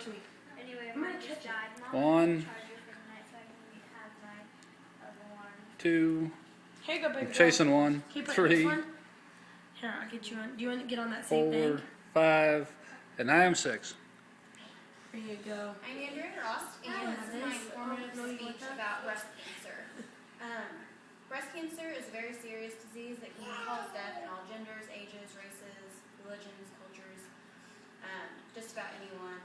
watch me. Anyway, I'm gonna mine just catch it. died. Mom One. has a charger for the night so I can have my alarm. 2. Here you go, baby. I'm chasing girl. 1. Can you play this 3. one? Here, I'll get you on. Do you want to get on that same 4. thing? 5. And I am 6. Here you go. I'm Andrea Ross, and this is my informative speech about breast cancer. Breast cancer is a very serious disease that can cause death in all genders, ages, races, religions, cultures, just about anyone.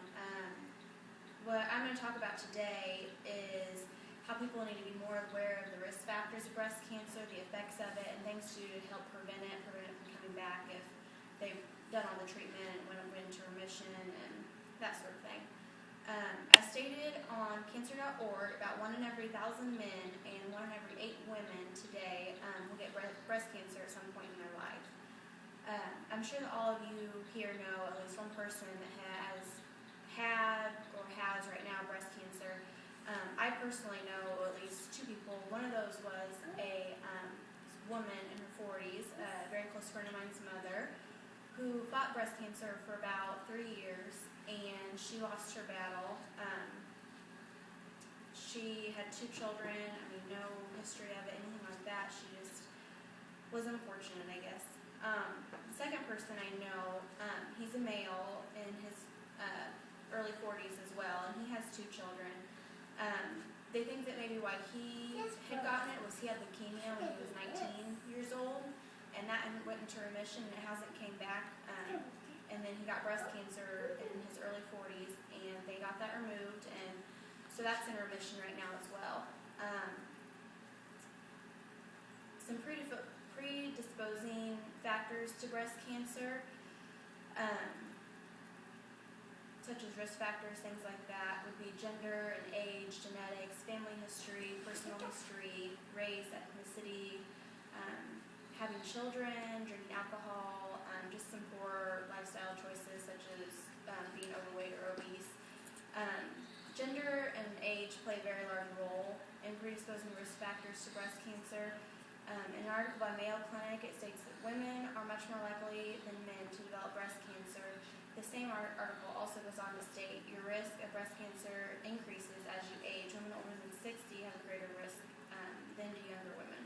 What I'm going to talk about today is how people need to be more aware of the risk factors of breast cancer, the effects of it, and things to do to help prevent it from coming back if they've done all the treatment and went into remission and that sort of thing. As stated on cancer.org, about 1 in every 1,000 men and 1 in every 8 women today will get breast cancer at some point in their life. I'm sure that all of you here know at least one person that has had or has right now breast cancer. I personally know at least 2 people. One of those was a woman in her 40s, a very close friend of mine's mother, who fought breast cancer for about 3 years, and she lost her battle. She had 2 children, no history of it, anything like that. She just was unfortunate, I guess. The second person I know, he's a male in his early 40s as well, and he has 2 children. They think that maybe why he had gotten it was he had leukemia when he was 19 years old, and that went into remission and it hasn't came back. And then he got breast cancer in his early 40s, and they got that removed, and so that's in remission right now as well. Some predisposing factors to breast cancer, such as risk factors, things like that, would be gender and age, genetics, family history, personal history, race, ethnicity, having children, drinking alcohol, just some poor lifestyle choices such as being overweight or obese. Gender and age play a very large role in predisposing risk factors to breast cancer. In an article by Mayo Clinic, it states that women are much more likely than men to develop breast cancer. The same article also goes on to state your risk of breast cancer increases as you age. Women older than 60 have a greater risk than do younger women.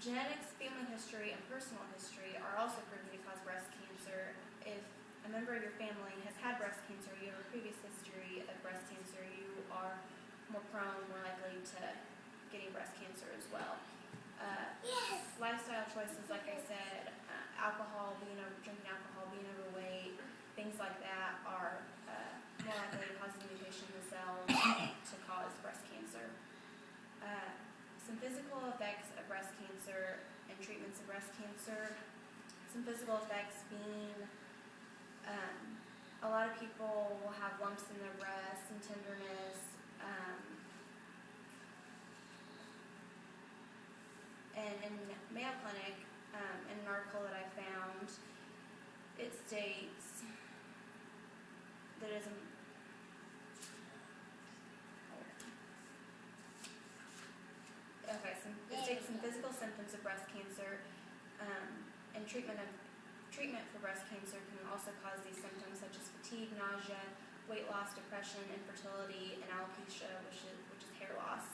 Genetics, family history, and personal history are also proven to cause breast cancer. If a member of your family has had breast cancer, you have a previous history of breast cancer, you are more prone, more likely to getting breast cancer as well. Lifestyle choices, like I said, drinking alcohol, being overweight, things like that are more likely to cause a mutation in the cells to cause breast cancer. Some physical effects of breast cancer and treatments of breast cancer. Some physical effects being a lot of people will have lumps in their breasts and tenderness. And in Mayo Clinic, in an article that I found, it states that it states some physical symptoms of breast cancer, and treatment for breast cancer can also cause these symptoms such as fatigue, nausea, weight loss, depression, infertility, and alopecia, which is hair loss.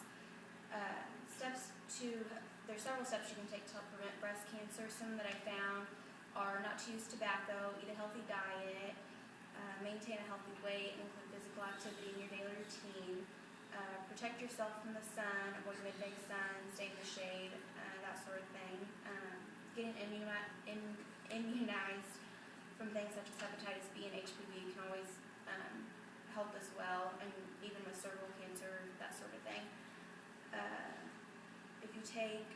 There are several steps you can take to help prevent breast cancer. Some that I found are not to use tobacco, eat a healthy diet, maintain a healthy weight, include physical activity in your daily routine, protect yourself from the sun, avoid midday sun, stay in the shade, that sort of thing. Getting immunized from things such as hepatitis B and HPV can always help as well, and even with cervical cancer, that sort of thing. If you take,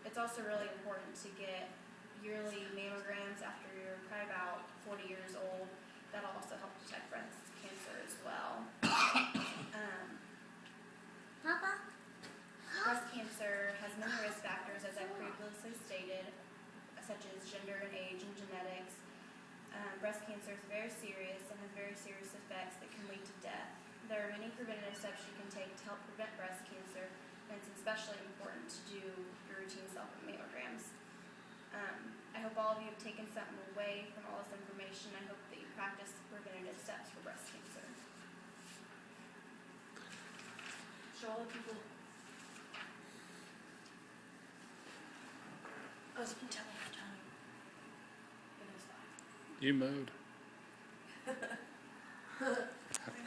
it's also really important to get yearly mammograms after you're probably about 40 years old. That'll also help detect breast cancer as well. Breast cancer has many risk factors, as I previously stated, such as gender and age and genetics. Breast cancer is very serious and has very serious effects that can lead to death. There are many preventative steps you can take to help prevent breast cancer, and it's especially important to do your routine self-mammograms. I hope all of you have taken something away from all this information. I hope that you practice preventative Show all the people. Oh, it's been telling the time. You moved.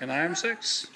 And I am 6.